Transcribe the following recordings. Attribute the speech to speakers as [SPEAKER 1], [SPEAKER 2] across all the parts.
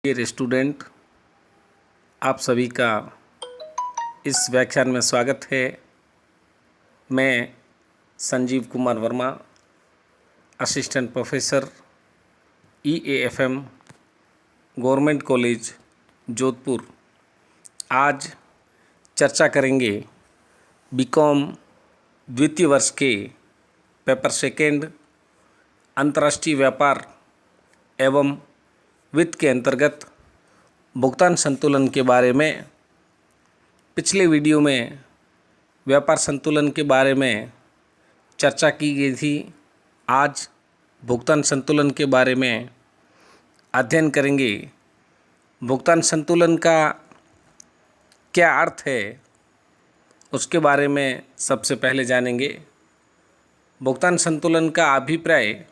[SPEAKER 1] Dear student, आप सभी का इस व्याख्यान में स्वागत है। मैं Sanjeev Kumar Verma, assistant professor EAFM government college Jodhpur. आज चर्चा करेंगे बीकॉम द्वितीय वर्ष के पेपर सेकेंड अंतर्राष्ट्रीय व्यापार एवं वित्त के अंतर्गत भुगतान संतुलन के बारे में। पिछले वीडियो में व्यापार संतुलन के बारे में चर्चा की गई थी। आज भुगतान संतुलन के बारे में अध्ययन करेंगे। भुगतान संतुलन का क्या अर्थ है, उसके बारे में सबसे पहले जानेंगे। भुगतान संतुलन का अभिप्राय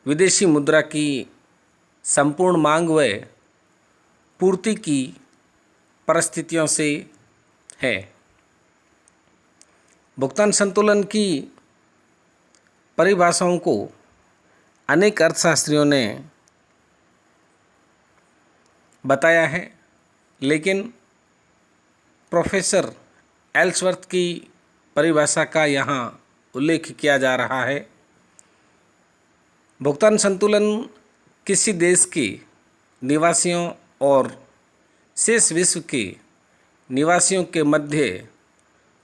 [SPEAKER 1] विदेशी मुद्रा की संपूर्ण मांग व पूर्ति की परिस्थितियों से है। भुगतान संतुलन की परिभाषाओं को अनेक अर्थशास्त्रियों ने बताया है, लेकिन प्रोफेसर एल्सवर्थ की परिभाषा का यहाँ उल्लेख किया जा रहा है। भुगतान संतुलन किसी देश के निवासियों और शेष विश्व के निवासियों के मध्य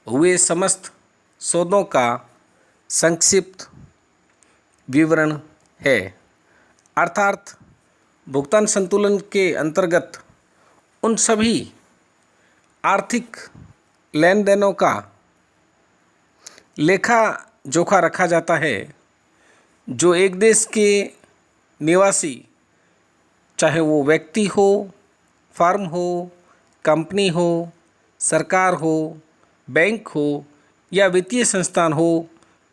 [SPEAKER 1] हुए समस्त सौदों का संक्षिप्त विवरण है। अर्थात भुगतान संतुलन के अंतर्गत उन सभी आर्थिक लेन देनों का लेखा जोखा रखा जाता है जो एक देश के निवासी, चाहे वो व्यक्ति हो, फर्म हो, कंपनी हो, सरकार हो, बैंक हो या वित्तीय संस्थान हो,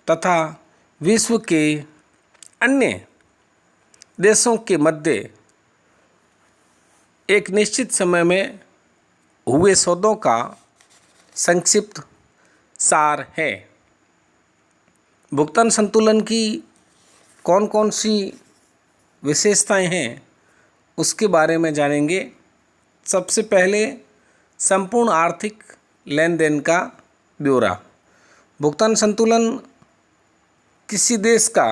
[SPEAKER 1] तथा विश्व के अन्य देशों के मध्य एक निश्चित समय में हुए सौदों का संक्षिप्त सार है। भुगतान संतुलन की कौन कौन सी विशेषताएं हैं, उसके बारे में जानेंगे। सबसे पहले संपूर्ण आर्थिक लेन देन का ब्यौरा। भुगतान संतुलन किसी देश का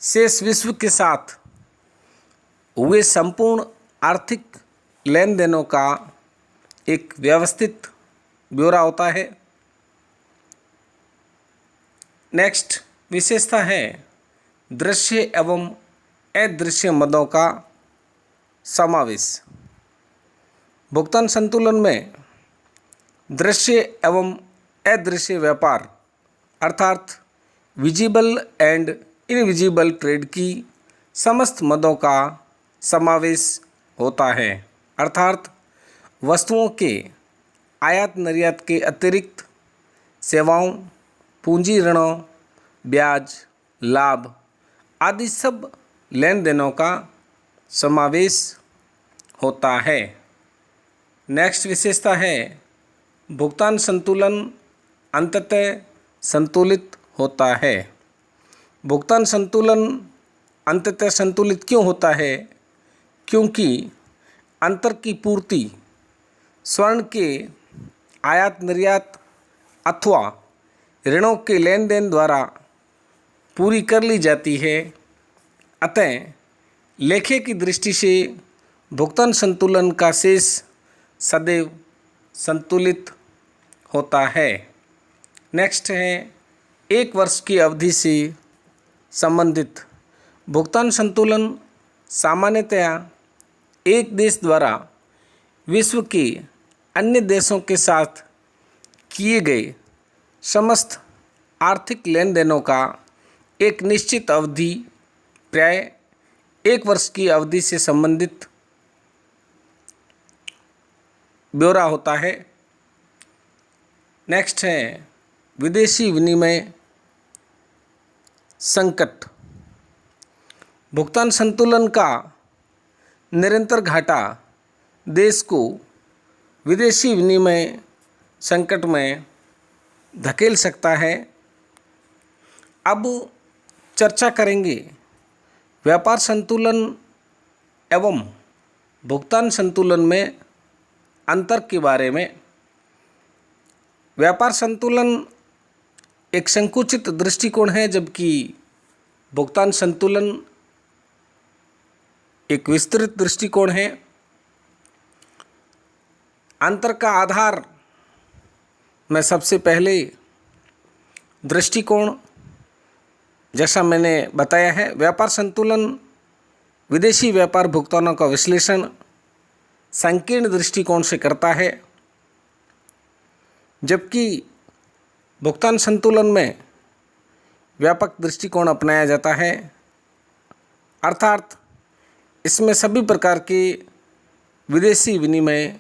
[SPEAKER 1] शेष विश्व के साथ हुए संपूर्ण आर्थिक लेन देनों का एक व्यवस्थित ब्यौरा होता है। नेक्स्ट विशेषता है दृश्य एवं अदृश्य मदों का समावेश। भुगतान संतुलन में दृश्य एवं अदृश्य व्यापार अर्थात विजिबल एंड इनविजिबल ट्रेड की समस्त मदों का समावेश होता है। अर्थात वस्तुओं के आयात निर्यात के अतिरिक्त सेवाओं, पूंजी ऋणों, ब्याज, लाभ आदि सब लेन देनों का समावेश होता है। नेक्स्ट विशेषता है भुगतान संतुलन अंततः संतुलित होता है। भुगतान संतुलन अंततः संतुलित क्यों होता है? क्योंकि अंतर की पूर्ति स्वर्ण के आयात निर्यात अथवा ऋणों के लेन देन द्वारा पूरी कर ली जाती है। अतः लेखे की दृष्टि से भुगतान संतुलन का शेष सदैव संतुलित होता है। नेक्स्ट है एक वर्ष की अवधि से संबंधित। भुगतान संतुलन सामान्यतया एक देश द्वारा विश्व के अन्य देशों के साथ किए गए समस्त आर्थिक लेन देनों का एक निश्चित अवधि, प्राय एक वर्ष की अवधि से संबंधित ब्यौरा होता है। नेक्स्ट है विदेशी विनिमय संकट। भुगतान संतुलन का निरंतर घाटा देश को विदेशी विनिमय संकट में धकेल सकता है। अब चर्चा करेंगे व्यापार संतुलन एवं भुगतान संतुलन में अंतर के बारे में। व्यापार संतुलन एक संकुचित दृष्टिकोण है, जबकि भुगतान संतुलन एक विस्तृत दृष्टिकोण है। अंतर का आधार में सबसे पहले दृष्टिकोण, जैसा मैंने बताया है, व्यापार संतुलन विदेशी व्यापार भुगतानों का विश्लेषण संकीर्ण दृष्टिकोण से करता है, जबकि भुगतान संतुलन में व्यापक दृष्टिकोण अपनाया जाता है, अर्थात इसमें सभी प्रकार के विदेशी विनिमय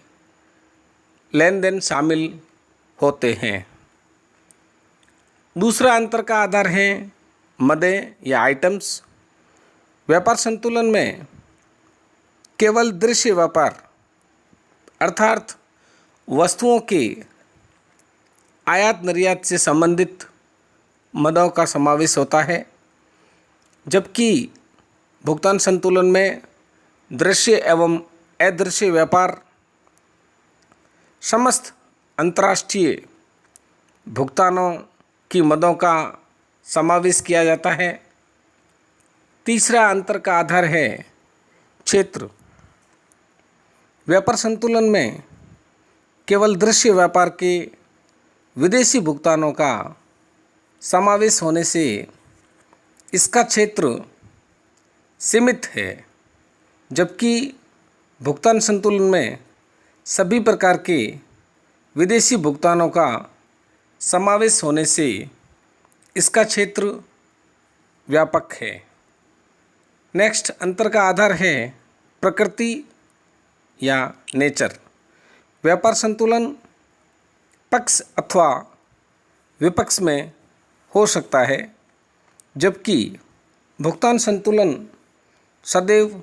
[SPEAKER 1] लेन देन शामिल होते हैं। दूसरा अंतर का आधार है मदें या आइटम्स। व्यापार संतुलन में केवल दृश्य व्यापार अर्थात वस्तुओं के आयात निर्यात से संबंधित मदों का समावेश होता है, जबकि भुगतान संतुलन में दृश्य एवं अदृश्य व्यापार समस्त अंतर्राष्ट्रीय भुगतानों की मदों का समावेश किया जाता है। तीसरा अंतर का आधार है क्षेत्र। व्यापार संतुलन में केवल दृश्य व्यापार के विदेशी भुगतानों का समावेश होने से इसका क्षेत्र सीमित है, जबकि भुगतान संतुलन में सभी प्रकार के विदेशी भुगतानों का समावेश होने से इसका क्षेत्र व्यापक है। नेक्स्ट अंतर का आधार है प्रकृति या नेचर। व्यापार संतुलन पक्ष अथवा विपक्ष में हो सकता है, जबकि भुगतान संतुलन सदैव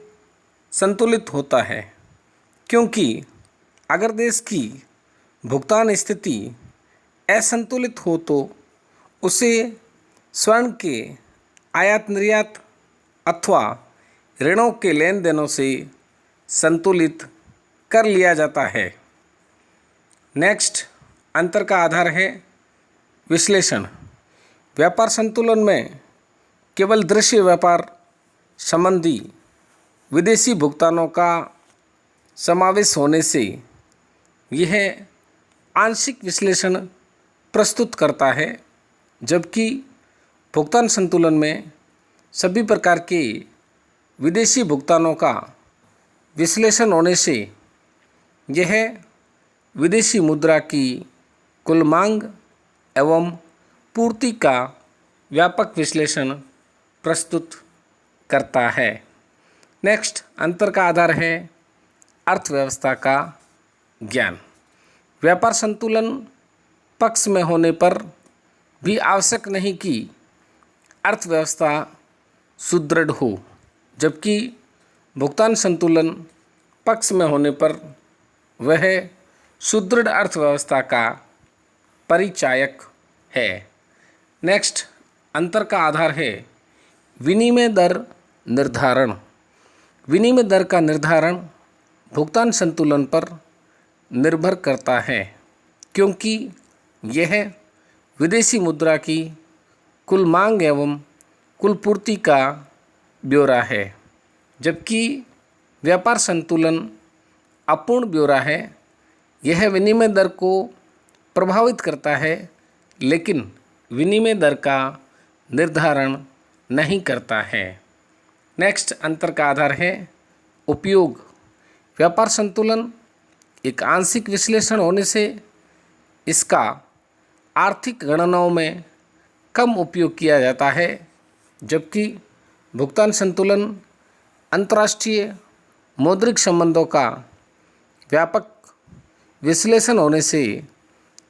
[SPEAKER 1] संतुलित होता है, क्योंकि अगर देश की भुगतान स्थिति असंतुलित हो तो उसे स्वर्ण के आयात निर्यात अथवा ऋणों के लेन देनों से संतुलित कर लिया जाता है। नेक्स्ट अंतर का आधार है विश्लेषण। व्यापार संतुलन में केवल दृश्य व्यापार संबंधी विदेशी भुगतानों का समावेश होने से यह आंशिक विश्लेषण प्रस्तुत करता है, जबकि भुगतान संतुलन में सभी प्रकार के विदेशी भुगतानों का विश्लेषण होने से यह विदेशी मुद्रा की कुल मांग एवं पूर्ति का व्यापक विश्लेषण प्रस्तुत करता है। नेक्स्ट अंतर का आधार है अर्थव्यवस्था का ज्ञान। व्यापार संतुलन पक्ष में होने पर भी आवश्यक नहीं कि अर्थव्यवस्था सुदृढ़ हो, जबकि भुगतान संतुलन पक्ष में होने पर वह सुदृढ़ अर्थव्यवस्था का परिचायक है। नेक्स्ट अंतर का आधार है विनिमय दर निर्धारण। विनिमय दर का निर्धारण भुगतान संतुलन पर निर्भर करता है, क्योंकि यह विदेशी मुद्रा की कुल मांग एवं कुल पूर्ति का ब्यौरा है, जबकि व्यापार संतुलन अपूर्ण ब्यौरा है। यह विनिमय दर को प्रभावित करता है, लेकिन विनिमय दर का निर्धारण नहीं करता है। नेक्स्ट अंतर का आधार है उपयोग। व्यापार संतुलन एक आंशिक विश्लेषण होने से इसका आर्थिक गणनाओं में कम उपयोग किया जाता है, जबकि भुगतान संतुलन अंतर्राष्ट्रीय मौद्रिक संबंधों का व्यापक विश्लेषण होने से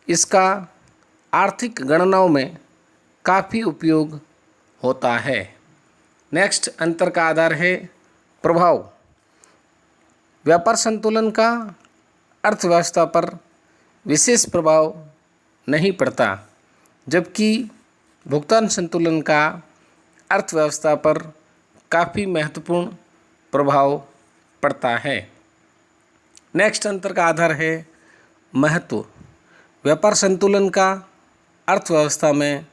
[SPEAKER 1] इसका आर्थिक गणनाओं में काफ़ी उपयोग होता है। नेक्स्ट अंतर का आधार है प्रभाव। व्यापार संतुलन का अर्थव्यवस्था पर विशेष प्रभाव नहीं पड़ता, जबकि भुगतान संतुलन का अर्थव्यवस्था पर काफ़ी महत्वपूर्ण प्रभाव पड़ता है। नेक्स्ट अंतर का आधार है महत्व। व्यापार संतुलन का अर्थव्यवस्था में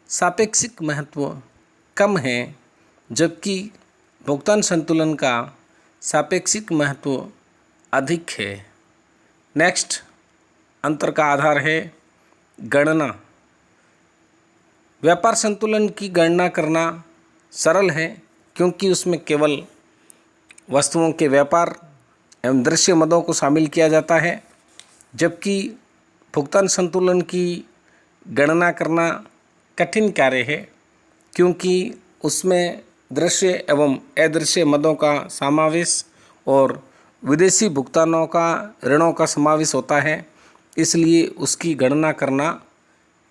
[SPEAKER 1] सापेक्षिक महत्व कम है, जबकि भुगतान संतुलन का सापेक्षिक महत्व अधिक है। नेक्स्ट अंतर का आधार है गणना। व्यापार संतुलन की गणना करना सरल है, क्योंकि उसमें केवल वस्तुओं के व्यापार एवं दृश्य मदों को शामिल किया जाता है, जबकि भुगतान संतुलन की गणना करना कठिन कार्य है, क्योंकि उसमें दृश्य एवं अदृश्य मदों का समावेश और विदेशी भुगतानों का ऋणों का समावेश होता है, इसलिए उसकी गणना करना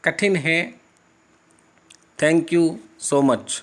[SPEAKER 1] कठिन है। Thank you so much.